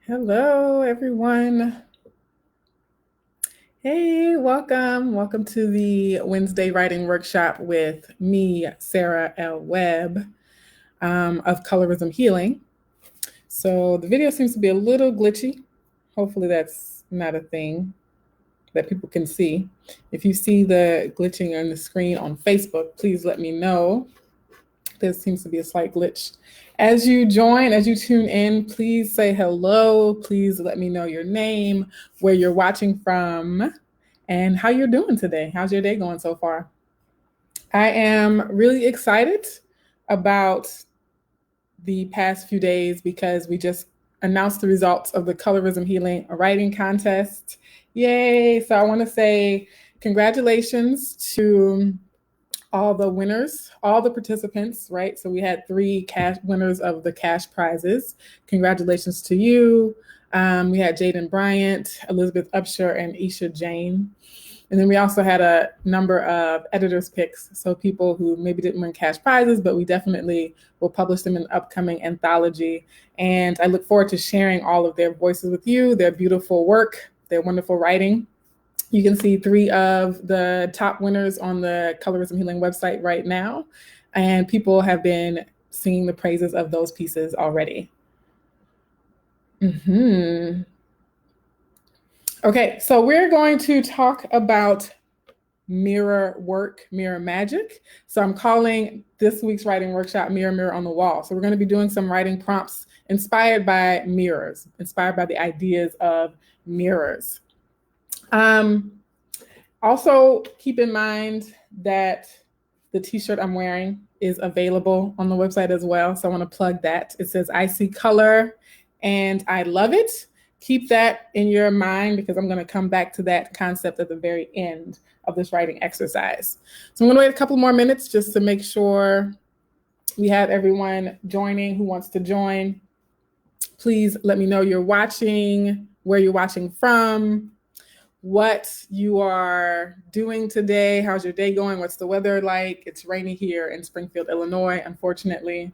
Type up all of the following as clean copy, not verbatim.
Hello, everyone. Hey, welcome. Welcome to the Wednesday Writing Workshop with me, Sarah L. Webb of Colorism Healing. So the video seems to be a little glitchy. Hopefully that's not a thing that people can see. If you see the glitching on the screen on Facebook, please let me know. There seems to be a slight glitch. As you join, as you tune in, please say hello. Please let me know your name, where you're watching from, and how you're doing today. How's your day going so far? I am really excited about the past few days because we just announced the results of the Colorism Healing writing contest. Yay! So I want to say congratulations to all the winners, all the participants, right? So we had 3 cash winners of the cash prizes. Congratulations to you. We had Jaden Bryant, Elizabeth Upshur, and Isha Jane. And then we also had a number of editors' picks. So people who maybe didn't win cash prizes, but we definitely will publish them in an upcoming anthology. And I look forward to sharing all of their voices with you, their beautiful work, their wonderful writing. You can see 3 of the top winners on the Colorism Healing website right now, and people have been singing the praises of those pieces already. Okay, so we're going to talk about mirror work, mirror magic. So I'm calling this week's writing workshop Mirror, Mirror on the Wall. So we're going to be doing some writing prompts inspired by mirrors, inspired by the ideas of mirrors. Also, keep in mind that the t-shirt I'm wearing is available on the website as well. So I want to plug that. It says, I see color and I love it. Keep that in your mind because I'm going to come back to that concept at the very end of this writing exercise. So I'm going to wait a couple more minutes just to make sure we have everyone joining who wants to join. Please let me know you're watching, where you're watching from, what you are doing today. How's your day going? What's the weather like? It's rainy here in Springfield, Illinois, unfortunately.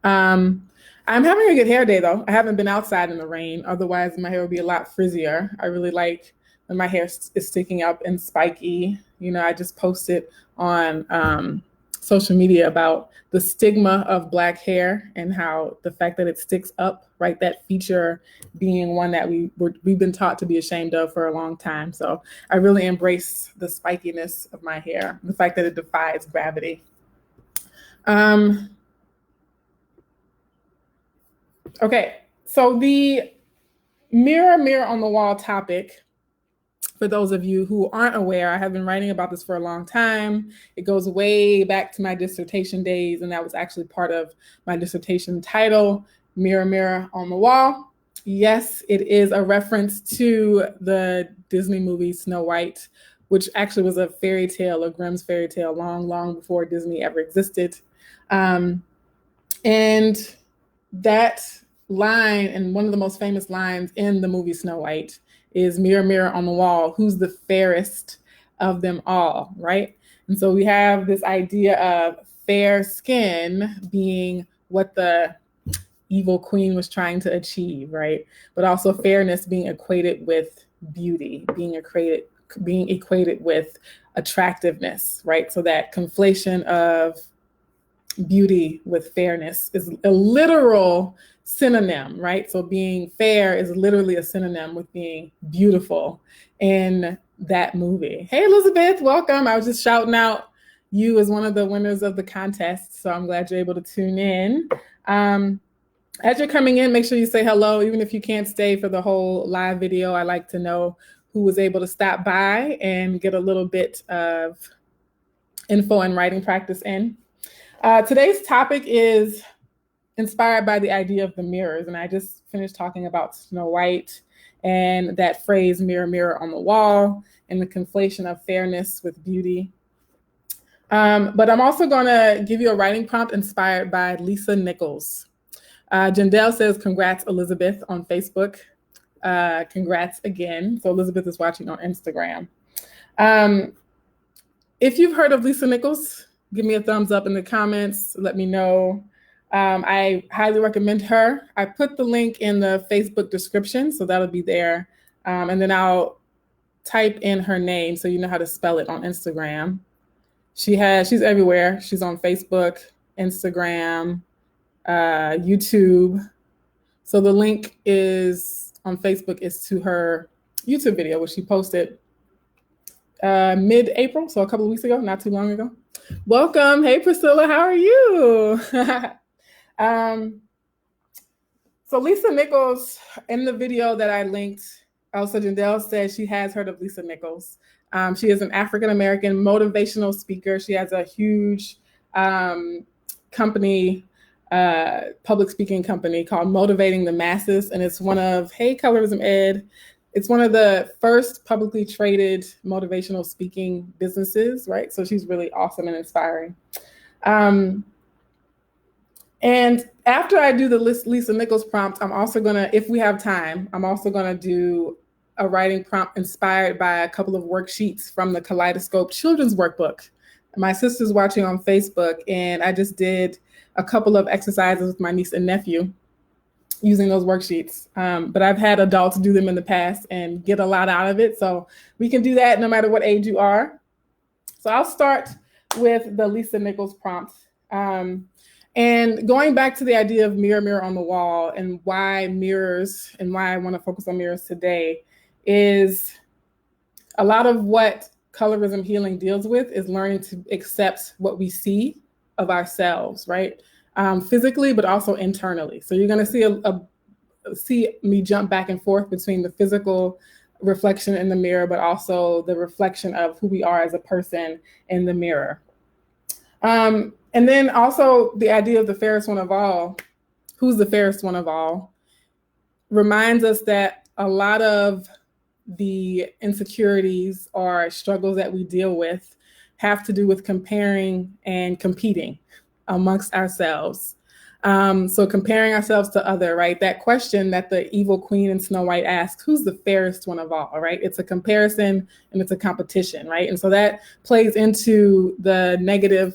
I'm having a good hair day though. I haven't been outside in the rain. Otherwise, my hair would be a lot frizzier. I really like when my hair is sticking up and spiky. You know, I just posted on social media about the stigma of Black hair and how the fact that it sticks up, right, that feature being one that we've been taught to be ashamed of for a long time. So I really embrace the spikiness of my hair, the fact that it defies gravity. Okay, so the mirror, mirror on the wall topic, for those of you who aren't aware, I have been writing about this for a long time. It goes way back to my dissertation days, and that was actually part of my dissertation title, Mirror, Mirror on the Wall. Yes, it is a reference to the Disney movie Snow White, which actually was a fairy tale, a Grimm's fairy tale, long, long before Disney ever existed. And that line, and one of the most famous lines in the movie Snow White, is mirror, mirror on the wall, who's the fairest of them all, right? And so we have this idea of fair skin being what the evil queen was trying to achieve, right? But also fairness being equated with beauty, being equated with attractiveness, right? So that conflation of beauty with fairness is a literal synonym, right? So being fair is literally a synonym with being beautiful in that movie. Hey, Elizabeth, welcome. I was just shouting out you as one of the winners of the contest. So I'm glad you're able to tune in. As you're coming in, make sure you say hello, even if you can't stay for the whole live video. I like to know who was able to stop by and get a little bit of info and writing practice in. Today's topic is inspired by the idea of the mirrors. And I just finished talking about Snow White and that phrase, mirror, mirror on the wall, and the conflation of fairness with beauty. But I'm also going to give you a writing prompt inspired by Lisa Nichols. Jandel says, congrats, Elizabeth, on Facebook. Congrats again. So Elizabeth is watching on Instagram. If you've heard of Lisa Nichols, give me a thumbs up in the comments. Let me know I highly recommend her. I put the link in the Facebook description, so that'll be there. And then I'll type in her name so you know how to spell it on Instagram. She's everywhere. She's on Facebook, Instagram, YouTube. So the link is on Facebook is to her YouTube video, which she posted mid-April, so a couple of weeks ago, not too long ago. Welcome. Hey, Priscilla, how are you? So Lisa Nichols, in the video that I linked, Elsa Jandel said she has heard of Lisa Nichols. She is an African-American motivational speaker. She has a huge company, public speaking company called Motivating the Masses. And it's one of, hey, Colorism Ed, it's one of the first publicly traded motivational speaking businesses, right? So she's really awesome and inspiring. And after I do the Lisa Nichols prompt, I'm also gonna, if we have time, I'm also gonna do a writing prompt inspired by a couple of worksheets from the Kaleidoscope Children's Workbook. My sister's watching on Facebook, and I just did a couple of exercises with my niece and nephew using those worksheets. But I've had adults do them in the past and get a lot out of it. So we can do that no matter what age you are. So I'll start with the Lisa Nichols prompt. And going back to the idea of mirror, mirror on the wall, and why mirrors and why I want to focus on mirrors today is a lot of what Colorism Healing deals with is learning to accept what we see of ourselves, right? Physically, but also internally. So you're going to see me jump back and forth between the physical reflection in the mirror, but also the reflection of who we are as a person in the mirror. And then also the idea of the fairest one of all, who's the fairest one of all, reminds us that a lot of the insecurities or struggles that we deal with have to do with comparing and competing amongst ourselves. So comparing ourselves to other, right? That question that the evil queen in Snow White asks, who's the fairest one of all, right? It's a comparison and it's a competition, right? And so that plays into the negative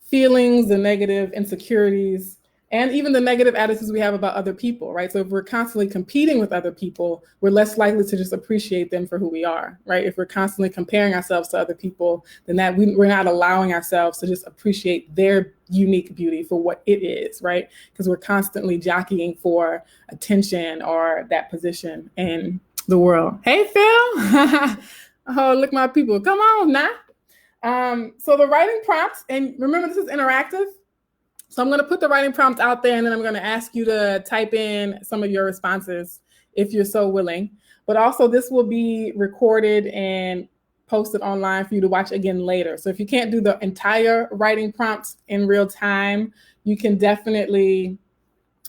feelings, the negative insecurities, and even the negative attitudes we have about other people, right? So if we're constantly competing with other people, we're less likely to just appreciate them for who we are, right? If we're constantly comparing ourselves to other people, then we're not allowing ourselves to just appreciate their unique beauty for what it is, right? Because we're constantly jockeying for attention or that position in the world. Hey, Phil. Oh, look, my people, come on now. So the writing prompts, and remember this is interactive. So I'm going to put the writing prompt out there, and then I'm going to ask you to type in some of your responses if you're so willing. But also this will be recorded and posted online for you to watch again later. So if you can't do the entire writing prompt in real time, you can definitely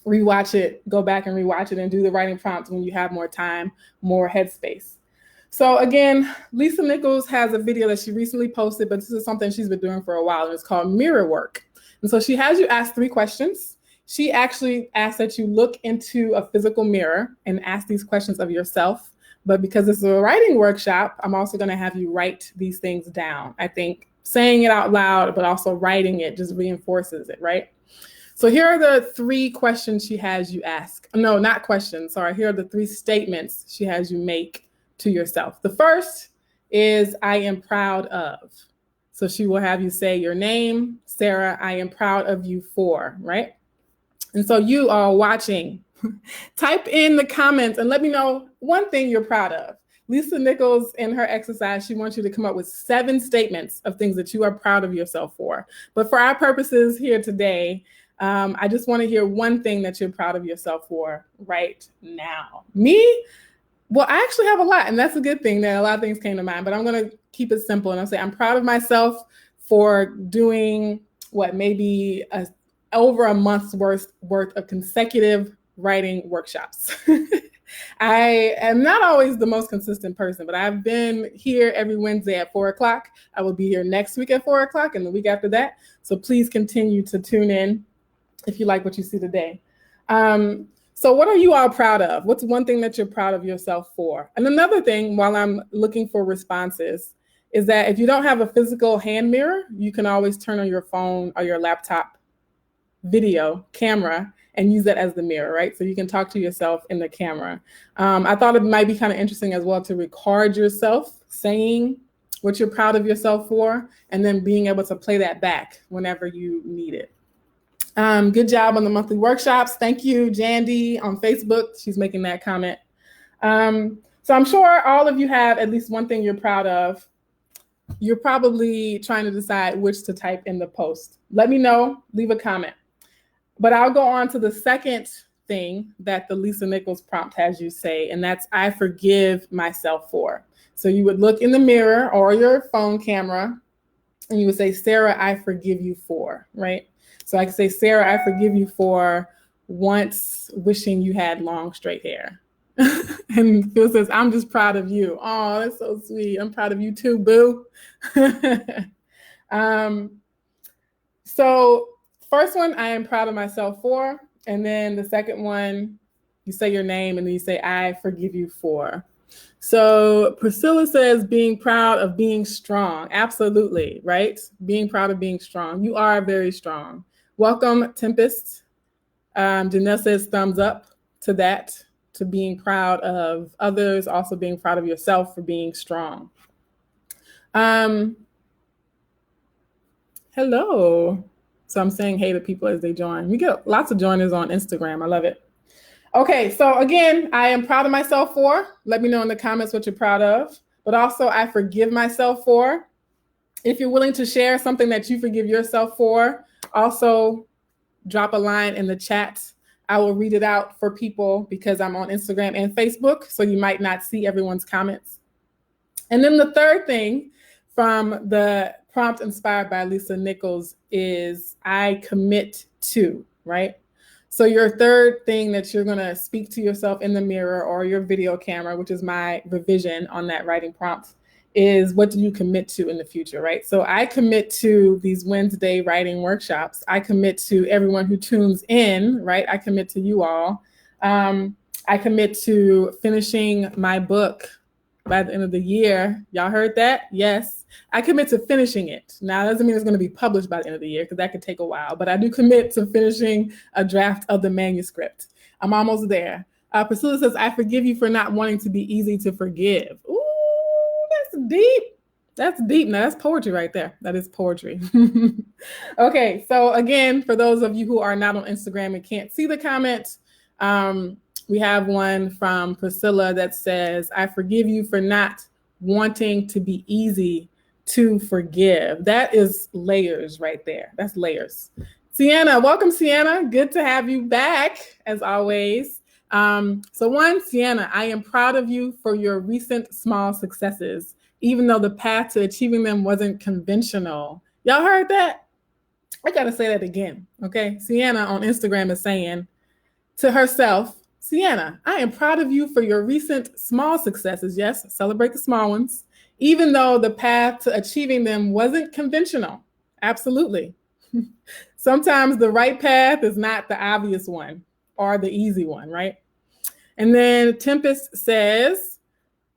rewatch it, go back and rewatch it and do the writing prompt when you have more time, more headspace. So again, Lisa Nichols has a video that she recently posted, but this is something she's been doing for a while, and it's called Mirror Work. And so she has you ask 3 questions. She actually asks that you look into a physical mirror and ask these questions of yourself. But because this is a writing workshop, I'm also going to have you write these things down. I think saying it out loud, but also writing it just reinforces it, right? So here are the 3 questions she has you ask. No, not questions. Sorry. Here are the 3 statements she has you make to yourself. The first is, I am proud of. So she will have you say your name, Sarah, I am proud of you for, right? And so you are watching. Type in the comments and let me know one thing you're proud of. Lisa Nichols, in her exercise, she wants you to come up with 7 statements of things that you are proud of yourself for. But for our purposes here today, I just want to hear one thing that you're proud of yourself for right now. Me? Well, I actually have a lot, and that's a good thing that a lot of things came to mind, but I'm going to keep it simple. And I'll say I'm proud of myself for doing maybe over a month's worth of consecutive writing workshops. I am not always the most consistent person, but I've been here every Wednesday at 4:00. I will be here next week at 4:00 and the week after that. So please continue to tune in if you like what you see today. So what are you all proud of? What's one thing that you're proud of yourself for? And another thing, while I'm looking for responses, is that if you don't have a physical hand mirror, you can always turn on your phone or your laptop video camera and use that as the mirror, right? So you can talk to yourself in the camera. I thought it might be kind of interesting as well to record yourself saying what you're proud of yourself for, and then being able to play that back whenever you need it. Good job on the monthly workshops. Thank you, Jandy on Facebook. She's making that comment. So I'm sure all of you have at least one thing you're proud of. You're probably trying to decide which to type in the post. Let me know, leave a comment. But I'll go on to the second thing that the Lisa Nichols prompt has you say, and that's I forgive myself for. So you would look in the mirror or your phone camera and you would say, Sarah, I forgive you for, right? So I can say, Sarah, I forgive you for once wishing you had long, straight hair. And Phil says, I'm just proud of you. Oh, that's so sweet. I'm proud of you too, boo. So first one, I am proud of myself for. And then the second one, you say your name and then you say, I forgive you for. So Priscilla says, being proud of being strong. Absolutely, right? Being proud of being strong. You are very strong. Welcome, Tempest. Janelle says, thumbs up to that, to being proud of others, also being proud of yourself for being strong. Hello. So I'm saying hey to people as they join. We get lots of joiners on Instagram. I love it. Okay, so again, I am proud of myself for. Let me know in the comments what you're proud of. But also, I forgive myself for. If you're willing to share something that you forgive yourself for, also drop a line in the chat. I will read it out for people because I'm on Instagram and Facebook, so you might not see everyone's comments. And then the third thing from the prompt inspired by Lisa Nichols is I commit to, right? So your third thing that you're going to speak to yourself in the mirror or your video camera, which is my revision on that writing prompt, is what do you commit to in the future, right? So I commit to these Wednesday writing workshops. I commit to everyone who tunes in, right? I commit to you all. I commit to finishing my book by the end of the year. Y'all heard that? Yes. I commit to finishing it. Now, that doesn't mean it's going to be published by the end of the year because that could take a while, but I do commit to finishing a draft of the manuscript. I'm almost there. Priscilla says, I forgive you for not wanting to be easy to forgive. Ooh, that's deep. That's deep. Now, that's poetry right there. That is poetry. Okay, so again, for those of you who are not on Instagram and can't see the comments, we have one from Priscilla that says, I forgive you for not wanting to be easy to forgive. That is layers right there. That's layers. Sienna, welcome, Sienna. Good to have you back, as always. Sienna, I am proud of you for your recent small successes, even though the path to achieving them wasn't conventional. Y'all heard that? I gotta say that again, okay? Sienna on Instagram is saying to herself, Sienna, I am proud of you for your recent small successes. Yes, celebrate the small ones, even though the path to achieving them wasn't conventional. Absolutely. Sometimes the right path is not the obvious one or the easy one, right? And then Tempest says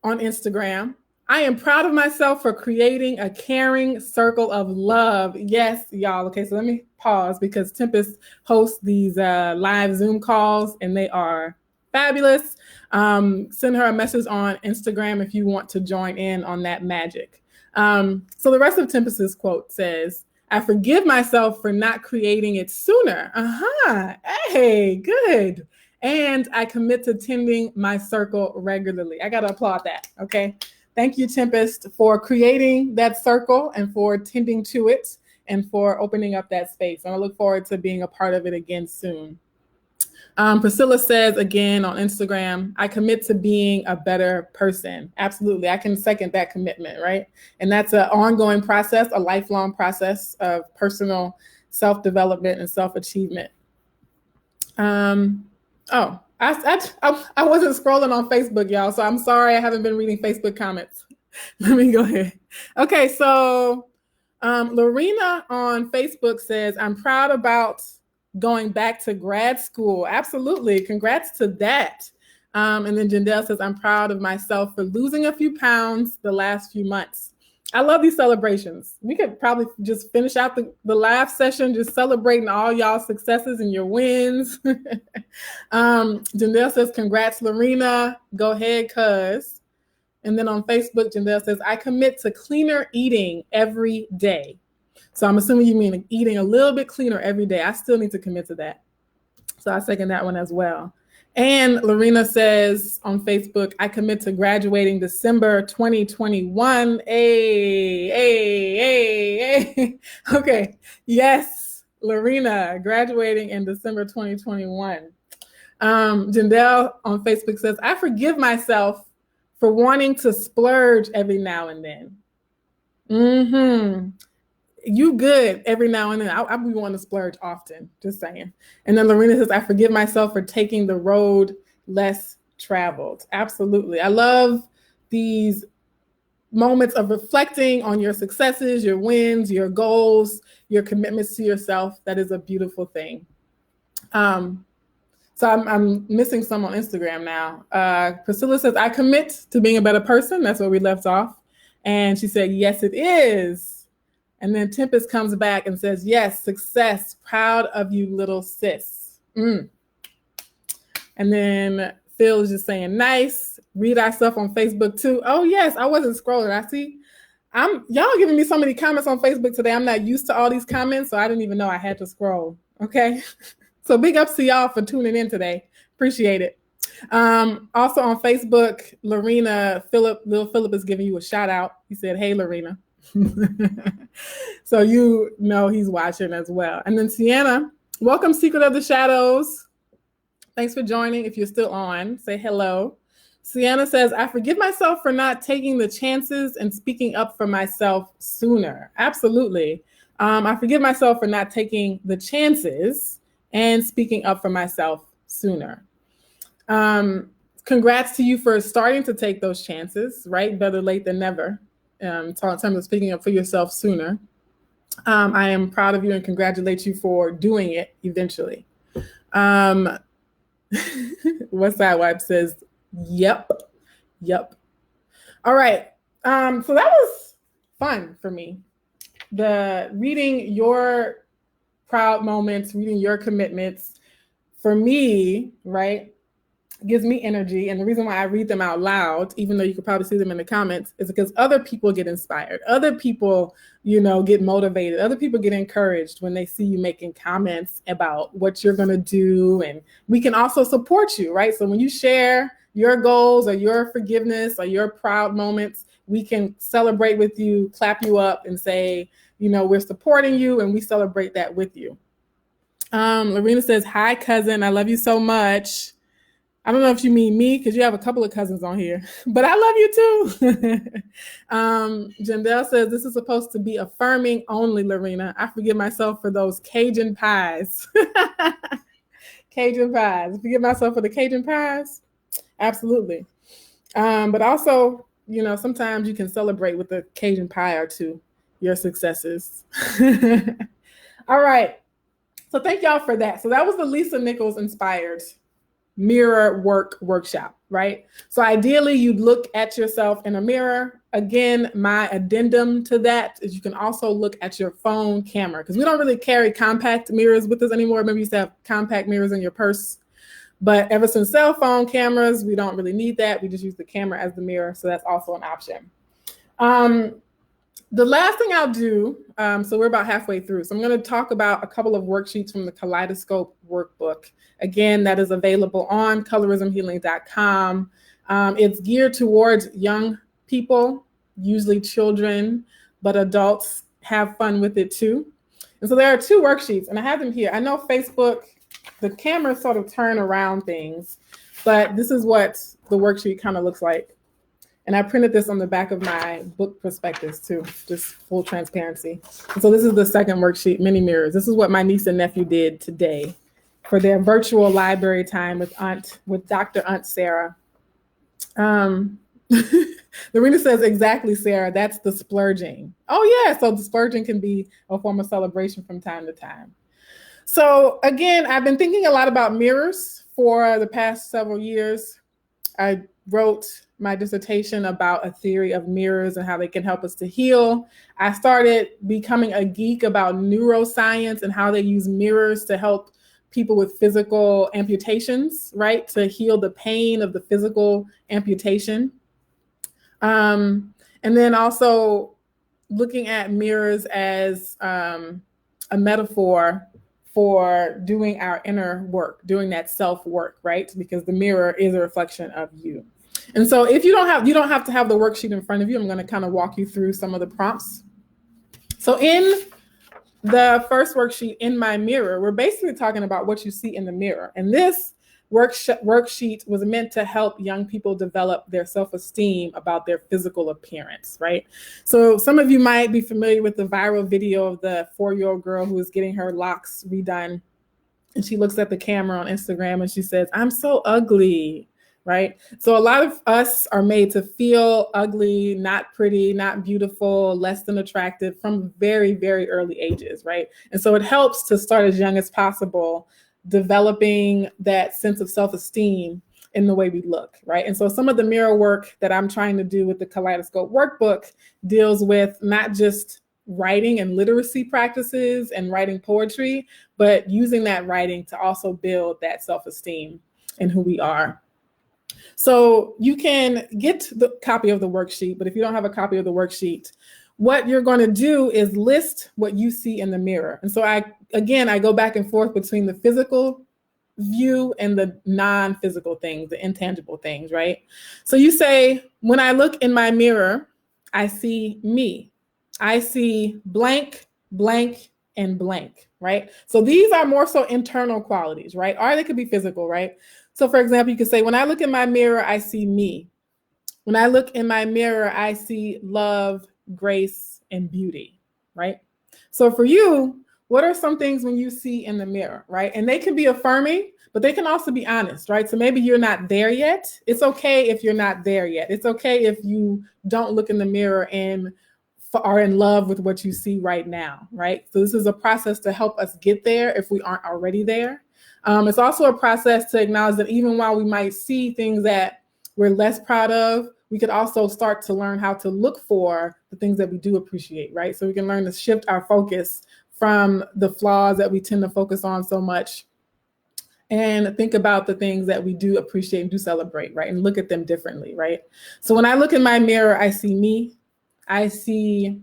on Instagram, I am proud of myself for creating a caring circle of love. Yes, y'all. Okay, so let me pause because Tempest hosts these live Zoom calls and they are fabulous. Send her a message on Instagram if you want to join in on that magic. So the rest of Tempest's quote says, I forgive myself for not creating it sooner. Hey, good. And I commit to tending my circle regularly. I got to applaud that. Okay. Thank you, Tempest, for creating that circle and for tending to it and for opening up that space. And I look forward to being a part of it again soon. Priscilla says again on Instagram, I commit to being a better person. Absolutely. I can second that commitment, right? And that's an ongoing process, a lifelong process of personal self-development and self-achievement. I wasn't scrolling on Facebook, y'all, so I'm sorry I haven't been reading Facebook comments. Let me go ahead. Okay, so Lorena on Facebook says, I'm proud about going back to grad school. Absolutely. Congrats to that. And then Jandel says, I'm proud of myself for losing a few pounds the last few months. I love these celebrations. We could probably just finish out the live session, just celebrating all y'all successes and your wins. Jandel says, congrats, Lorena. Go ahead, cuz. And then on Facebook, Jandel says, I commit to cleaner eating every day. So I'm assuming you mean eating a little bit cleaner every day. I still need to commit to that. So I second that one as well. And Lorena says on Facebook, I commit to graduating December 2021. Hey. Okay. Yes, Lorena, graduating in December 2021. Jandel on Facebook says, I forgive myself for wanting to splurge every now and then. You good every now and then. I'll be wanting to splurge often, just saying. And then Lorena says, I forgive myself for taking the road less traveled. Absolutely. I love these moments of reflecting on your successes, your wins, your goals, your commitments to yourself. That is a beautiful thing. So I'm missing some on Instagram now. Priscilla says, I commit to being a better person. That's where we left off. And she said, yes, it is. And then Tempest comes back and says, yes, success, proud of you, little sis. And then Phil is just saying, nice. Read our stuff on Facebook too. Oh, yes, I wasn't scrolling. I see. Y'all giving me so many comments on Facebook today. I'm not used to all these comments, so I didn't even know I had to scroll. Okay. So big ups to y'all for tuning in today. Appreciate it. Also on Facebook, Lorena, Lil Philip is giving you a shout out. He said, hey, Lorena. So you know he's watching as well. And then Sienna, welcome, Secret of the Shadows. Thanks for joining. If you're still on, say hello. Sienna says, I forgive myself for not taking the chances and speaking up for myself sooner. Absolutely. I forgive myself for not taking the chances and speaking up for myself sooner. Congrats to you for starting to take those chances, right? Better late than never. In terms of speaking up for yourself sooner. I am proud of you and congratulate you for doing it eventually. Westside Wipe says, yep. All right. So that was fun for me. The reading your proud moments, reading your commitments, for me, right, gives me energy. And the reason why I read them out loud, even though you could probably see them in the comments, is because other people get inspired. Other people, get motivated. Other people get encouraged when they see you making comments about what you're going to do. And we can also support you, right? So when you share your goals or your forgiveness or your proud moments, we can celebrate with you, clap you up and say, we're supporting you and we celebrate that with you. Lorena says, hi, cousin. I love you so much. I don't know if you mean me because you have a couple of cousins on here, but I love you too. Jandel says, this is supposed to be affirming only, Lorena. I forgive myself for those Cajun pies. Cajun pies. Forgive myself for the Cajun pies? Absolutely. But also, sometimes you can celebrate with a Cajun pie or two, your successes. All right. So thank y'all for that. So that was the Lisa Nichols inspired mirror workshop, right? So ideally you'd look at yourself in a mirror. Again, my addendum to that is you can also look at your phone camera because we don't really carry compact mirrors with us anymore. Maybe you used to have compact mirrors in your purse, but ever since cell phone cameras, we don't really need that. We just use the camera as the mirror. So that's also an option. The last thing I'll do, so we're about halfway through. So I'm going to talk about a couple of worksheets from the Kaleidoscope workbook. Again, that is available on colorismhealing.com. It's geared towards young people, usually children, but adults have fun with it too. And so there are two worksheets, and I have them here. I know Facebook, the cameras sort of turn around things, but this is what the worksheet kind of looks like. And I printed this on the back of my book prospectus too, just full transparency. And so this is the second worksheet, mini mirrors. This is what my niece and nephew did today for their virtual library time with Dr. Aunt Sarah. Lorena says, exactly, Sarah, that's the splurging. Oh yeah, so the splurging can be a form of celebration from time to time. So again, I've been thinking a lot about mirrors for the past several years. I wrote my dissertation about a theory of mirrors and how they can help us to heal, I started becoming a geek about neuroscience and how they use mirrors to help people with physical amputations, right? To heal the pain of the physical amputation. And then also looking at mirrors as a metaphor for doing our inner work, doing that self work, right? Because the mirror is a reflection of you. And so if you don't have to have the worksheet in front of you. I'm going to kind of walk you through some of the prompts. So in the first worksheet, in my mirror, we're basically talking about what you see in the mirror. And this worksheet was meant to help young people develop their self-esteem about their physical appearance, right? So some of you might be familiar with the viral video of the 4-year-old girl who is getting her locks redone. And she looks at the camera on Instagram and she says, "I'm so ugly," right? So a lot of us are made to feel ugly, not pretty, not beautiful, less than attractive from very, very early ages, right? And so it helps to start as young as possible, developing that sense of self-esteem in the way we look, right? And so some of the mirror work that I'm trying to do with the Kaleidoscope workbook deals with not just writing and literacy practices and writing poetry, but using that writing to also build that self-esteem in who we are. So you can get the copy of the worksheet, but if you don't have a copy of the worksheet, what you're going to do is list what you see in the mirror. And so I go back and forth between the physical view and the non-physical things, the intangible things, right? So you say, when I look in my mirror, I see me. I see blank, blank, and blank, right? So these are more so internal qualities, right? Or they could be physical, right? So for example, you could say, when I look in my mirror, I see me. When I look in my mirror, I see love, grace, and beauty, right? So for you, what are some things when you see in the mirror, right? And they can be affirming, but they can also be honest, right? So maybe you're not there yet. It's okay if you're not there yet. It's okay if you don't look in the mirror and are in love with what you see right now, right? So this is a process to help us get there if we aren't already there. It's also a process to acknowledge that even while we might see things that we're less proud of, we could also start to learn how to look for the things that we do appreciate, right? So we can learn to shift our focus from the flaws that we tend to focus on so much and think about the things that we do appreciate and do celebrate, right? And look at them differently, right? So when I look in my mirror, I see me, I see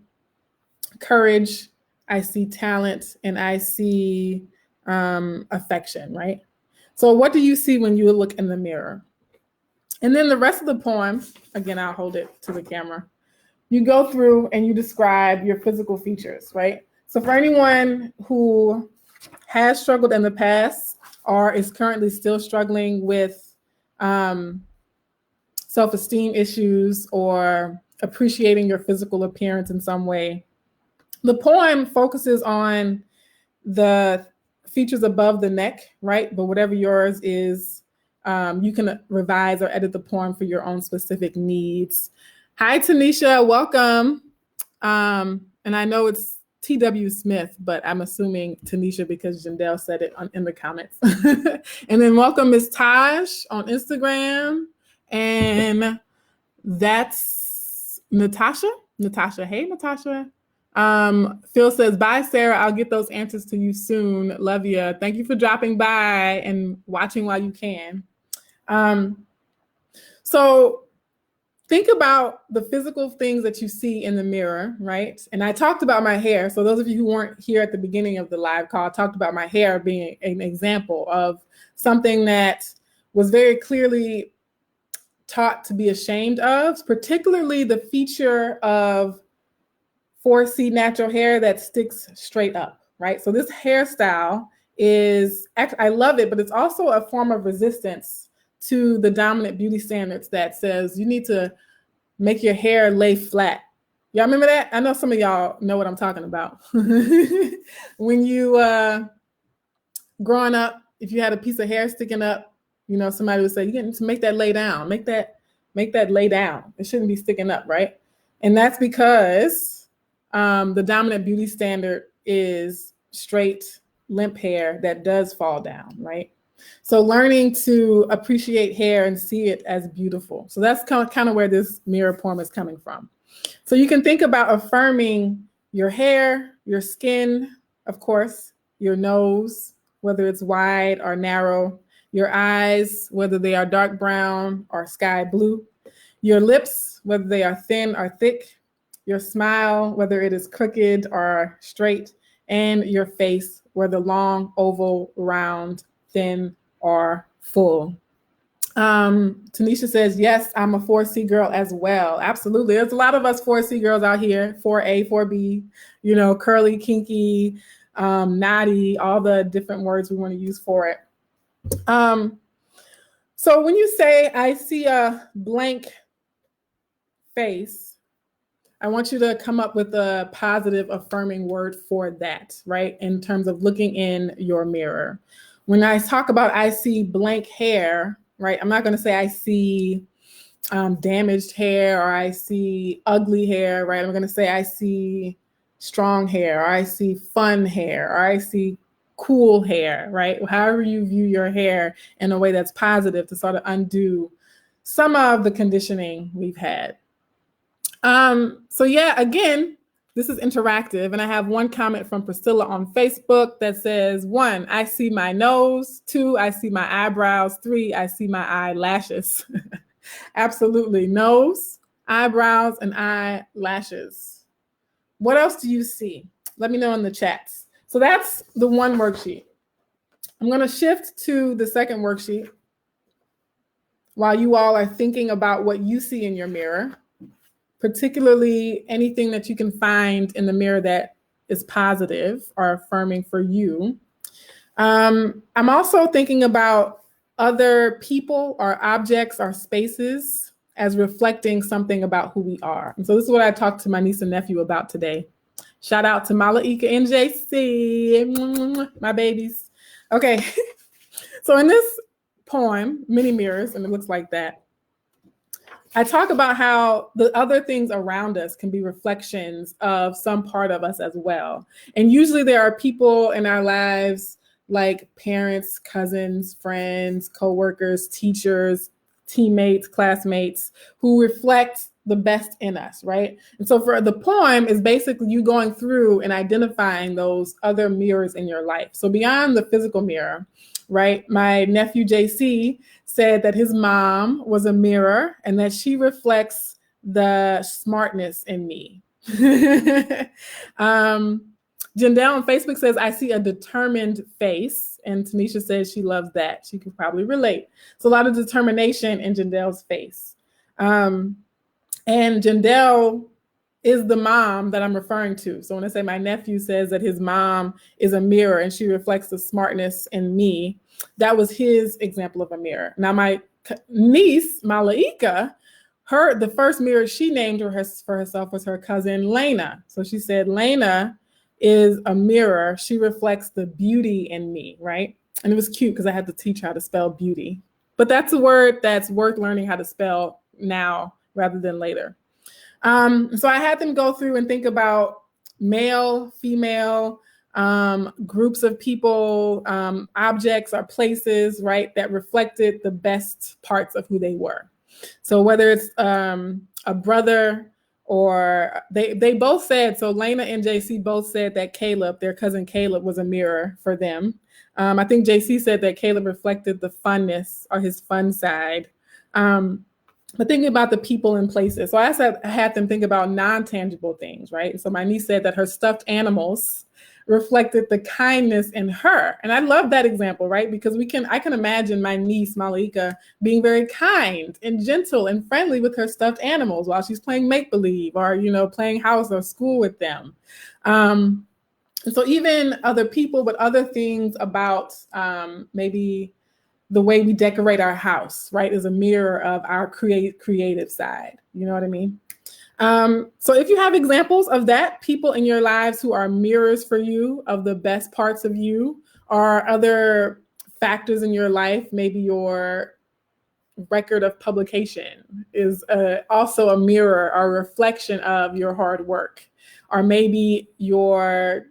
courage, I see talent, and I see affection, right? So what do you see when you look in the mirror? And then the rest of the poem, again, I'll hold it to the camera. You go through and you describe your physical features, right? So for anyone who has struggled in the past or is currently still struggling with self-esteem issues or appreciating your physical appearance in some way, the poem focuses on the features above the neck, right? But whatever yours is, you can revise or edit the poem for your own specific needs. Hi, Tanisha, welcome. And I know it's T.W. Smith, but I'm assuming Tanisha because Jandel said it in the comments. And then welcome Ms. Taj on Instagram. And that's Natasha. Hey, Natasha. Phil says, "Bye, Sarah. I'll get those answers to you soon. Love you." Thank you for dropping by and watching while you can. So think about the physical things that you see in the mirror, right? And I talked about my hair. So those of you who weren't here at the beginning of the live call, I talked about my hair being an example of something that was very clearly taught to be ashamed of, particularly the feature of 4C natural hair that sticks straight up, right? So this hairstyle is, I love it, but it's also a form of resistance to the dominant beauty standards that says you need to make your hair lay flat. Y'all remember that? I know some of y'all know what I'm talking about. When you, growing up, if you had a piece of hair sticking up, you know, somebody would say, you need to make that lay down, make that lay down. It shouldn't be sticking up, right? And that's because the dominant beauty standard is straight, limp hair that does fall down, right? So learning to appreciate hair and see it as beautiful. So that's kind of where this mirror poem is coming from. So you can think about affirming your hair, your skin, of course, your nose, whether it's wide or narrow, your eyes, whether they are dark brown or sky blue, your lips, whether they are thin or thick, your smile, whether it is crooked or straight, and your face, whether long, oval, round, thin, or full. Tanisha says, yes, I'm a 4C girl as well. Absolutely. There's a lot of us 4C girls out here, 4A, 4B, curly, kinky, naughty, all the different words we want to use for it. So when you say, I see a blank face, I want you to come up with a positive affirming word for that, right? In terms of looking in your mirror. When I talk about I see blank hair, right? I'm not going to say I see damaged hair or I see ugly hair, right? I'm going to say I see strong hair or I see fun hair or I see cool hair, right? However you view your hair in a way that's positive to sort of undo some of the conditioning we've had. So yeah, again, this is interactive, and I have one comment from Priscilla on Facebook that says, 1, I see my nose. 2, I see my eyebrows. 3, I see my eyelashes. Absolutely. Nose, eyebrows, and eyelashes. What else do you see? Let me know in the chats. So that's the one worksheet. I'm going to shift to the second worksheet while you all are thinking about what you see in your mirror, particularly anything that you can find in the mirror that is positive or affirming for you. I'm also thinking about other people or objects or spaces as reflecting something about who we are. And so this is what I talked to my niece and nephew about today. Shout out to Malaika and JC, my babies. Okay, so in this poem, Mini Mirrors, and it looks like that, I talk about how the other things around us can be reflections of some part of us as well. And usually there are people in our lives like parents, cousins, friends, coworkers, teachers, teammates, classmates who reflect the best in us, right? And so for the poem is basically you going through and identifying those other mirrors in your life. So beyond the physical mirror, right? My nephew JC said that his mom was a mirror and that she reflects the smartness in me. Jindal on Facebook says, I see a determined face. And Tanisha says she loves that. She could probably relate. So a lot of determination in Jindal's face. And Jindal is the mom that I'm referring to. So when I say my nephew says that his mom is a mirror and she reflects the smartness in me, that was his example of a mirror. Now my niece, Malaika, the first mirror she named for herself was her cousin, Lena. So she said, Lena is a mirror. She reflects the beauty in me, right? And it was cute because I had to teach her how to spell beauty. But that's a word that's worth learning how to spell now rather than later. So I had them go through and think about male, female, groups of people, objects or places, right, that reflected the best parts of who they were. So whether it's a brother or they both said, so Lena and JC both said that Caleb, their cousin Caleb, was a mirror for them. I think JC said that Caleb reflected the funness or his fun side. But thinking about the people and places. So I had them think about non-tangible things, right? So my niece said that her stuffed animals reflected the kindness in her. And I love that example, right? Because I can imagine my niece, Malika, being very kind and gentle and friendly with her stuffed animals while she's playing make-believe or, playing house or school with them. And so even other people, but other things about maybe the way we decorate our house, right, is a mirror of our creative side. You know what I mean? So if you have examples of that, people in your lives who are mirrors for you of the best parts of you, or other factors in your life, maybe your record of publication is also a mirror or a reflection of your hard work, or maybe your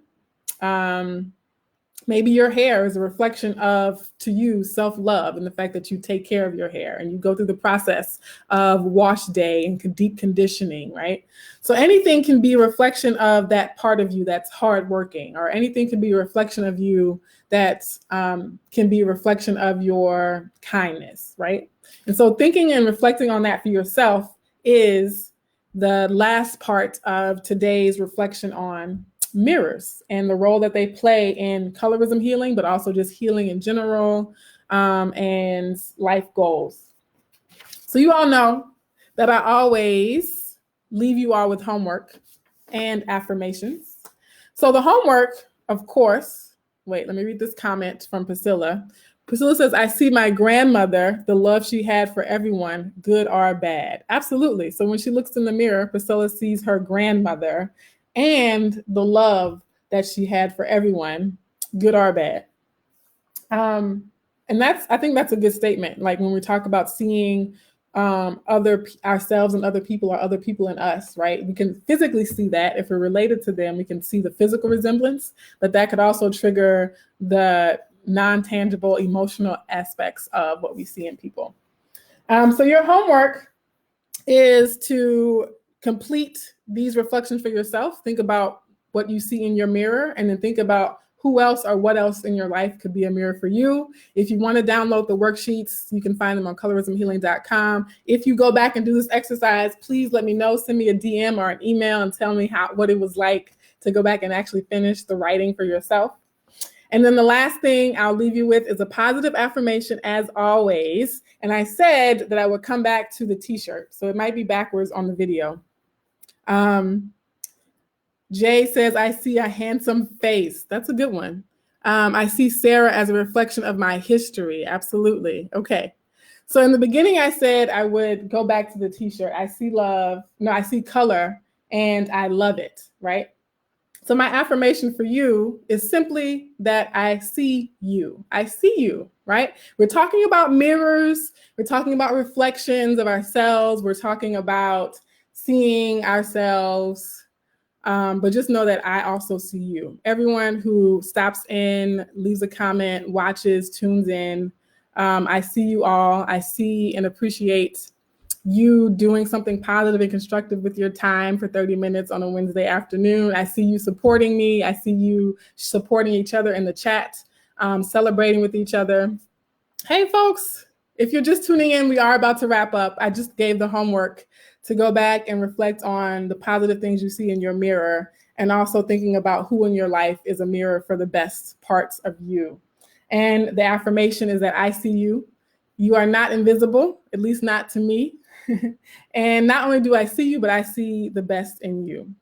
Maybe your hair is a reflection of, to you, self-love and the fact that you take care of your hair and you go through the process of wash day and deep conditioning, right? So anything can be a reflection of that part of you that's hardworking, or anything can be a reflection of you that can be a reflection of your kindness, right? And so thinking and reflecting on that for yourself is the last part of today's reflection on mirrors and the role that they play in colorism healing, but also just healing in general, and life goals. So you all know that I always leave you all with homework and affirmations. So the homework, of course, wait, let me read this comment from Priscilla. Priscilla says, I see my grandmother, the love she had for everyone, good or bad. Absolutely. So when she looks in the mirror, Priscilla sees her grandmother and the love that she had for everyone, good or bad. And I think that's a good statement. Like when we talk about seeing ourselves and other people, or other people in us, right? We can physically see that. If we're related to them, we can see the physical resemblance, but that could also trigger the non-tangible emotional aspects of what we see in people. So your homework is to complete these reflections for yourself. Think about what you see in your mirror, and then think about who else or what else in your life could be a mirror for you. If you want to download the worksheets, you can find them on colorismhealing.com. If you go back and do this exercise, please let me know. Send me a DM or an email and tell me what it was like to go back and actually finish the writing for yourself. And then the last thing I'll leave you with is a positive affirmation, as always. And I said that I would come back to the t-shirt, so it might be backwards on the video. Jay says, I see a handsome face. That's a good one. I see Sarah as a reflection of my history. Absolutely. Okay. So in the beginning, I said I would go back to the t-shirt. I see color and I love it, right? So my affirmation for you is simply that I see you. I see you, right? We're talking about mirrors. We're talking about reflections of ourselves. We're talking about seeing ourselves. But just know that I also see you. Everyone who stops in, leaves a comment, watches, tunes in, I see you all. I see and appreciate you doing something positive and constructive with your time for 30 minutes on a Wednesday afternoon. I see you supporting me. I see you supporting each other in the chat, celebrating with each other. Hey, folks, if you're just tuning in, we are about to wrap up. I just gave the homework to go back and reflect on the positive things you see in your mirror, and also thinking about who in your life is a mirror for the best parts of you. And the affirmation is that I see you. You are not invisible, at least not to me. And not only do I see you, but I see the best in you.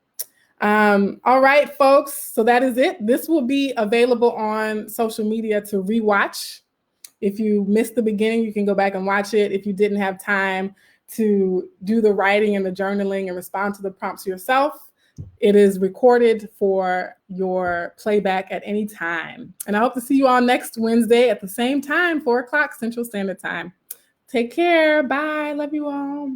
All right, folks. So that is it. This will be available on social media to rewatch. If you missed the beginning, you can go back and watch it. If you didn't have time to do the writing and the journaling and respond to the prompts yourself, it is recorded for your playback at any time. And I hope to see you all next Wednesday at the same time, 4 o'clock Central Standard Time. Take care. Bye. Love you all.